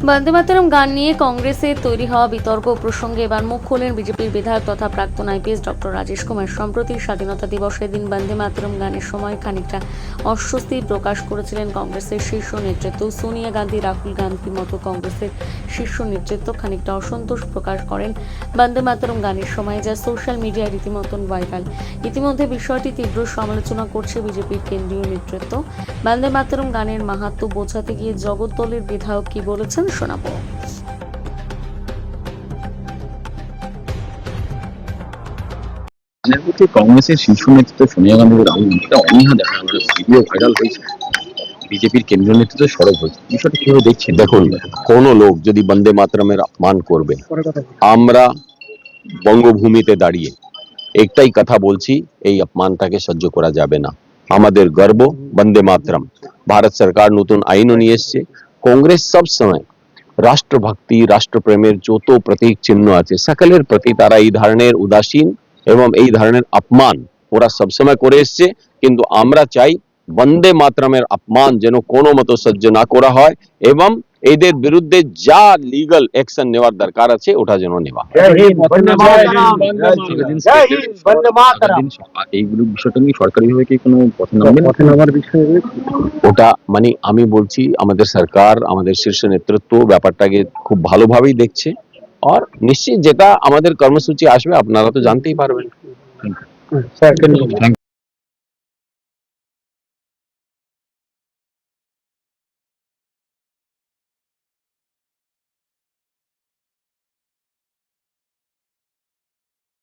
বন্দে মাতরম গান নিয়ে কংগ্রেসের তৈরি হওয়া বিতর্ক প্রসঙ্গে এবার মুখ খোলেন বিজেপির বিধায়ক তথা প্রাক্তন আইপিএস ডক্টর রাজেশ কুমার। সম্প্রতি স্বাধীনতা দিবসের দিন বন্দে মাতরম গানের সময় খানিকটা অস্বস্তি প্রকাশ করেছিলেন কংগ্রেসের শীর্ষ নেতৃত্ব। সোনিয়া গান্ধী, রাহুল গান্ধীর মতো কংগ্রেসের শীর্ষ নেতৃত্ব খানিকটা অসন্তোষ প্রকাশ করেন বন্দে মাতরম গানের সময়, যা সোশ্যাল মিডিয়ায় রীতিমতন ভাইরাল। ইতিমধ্যে বিষয়টি তীব্র সমালোচনা করছে বিজেপির কেন্দ্রীয় নেতৃত্ব। বন্দে মাতরম গানের মাহাত্ম্য বোঝাতে গিয়ে জগদ্দলের বিধায়ক কি বলেছেন শোনাবো। গানের প্রতি কংগ্রেসের শীর্ষ নেতৃত্ব সোনিয়া গান্ধী ও রাহুল গান্ধীটা অনীহা দেখা গেল, ভিডিও ভাইরাল হয়েছে, বিজেপির কেন্দ্রীয় নেতৃত্ব সরব হয়েছে। বিষয়টা কিভাবে দেখছেন? দেখুন, কোন লোক যদি বন্দে মাতরমের অপমান করবে, আমরা বঙ্গভূমিতে দাঁড়িয়ে একটাই কথা বলছি, এই অপমানটাকে সহ্য করা যাবে না। আমাদের গর্ব বন্দে মাতরম। ভারত সরকার নতুন আইনও নিয়ে এসছে। কংগ্রেস সব সময় রাষ্ট্রভক্তি, রাষ্ট্রপ্রেমের যত প্রতীক চিহ্ন আছে সকলের প্রতি তারা এই ধরনের উদাসীন এবং এই ধরনের অপমান ওরা সবসময় করে এসছে। কিন্তু আমরা চাই বন্দে মাতরমের অপমান যেন কোনো মতো সহ্য না করা হয় এবং এদের বিরুদ্ধে যা লিগ্যাল অ্যাকশন নেওয়ার দরকার আছে ওটা যেন নেওয়া। এইগুলো বিষয়টা নিয়ে সরকারিভাবে কি কোনো পথে নামার বিষয় রয়েছে? ওটা মানে আমি বলছি, আমাদের সরকার, আমাদের শীর্ষ নেতৃত্ব ব্যাপারটাকে খুব ভালোভাবেই দেখছে। আর নিশ্চিত যেটা আমাদের কর্মসূচি আসবে আপনারা তো জানতেই পারবেন। Thank you.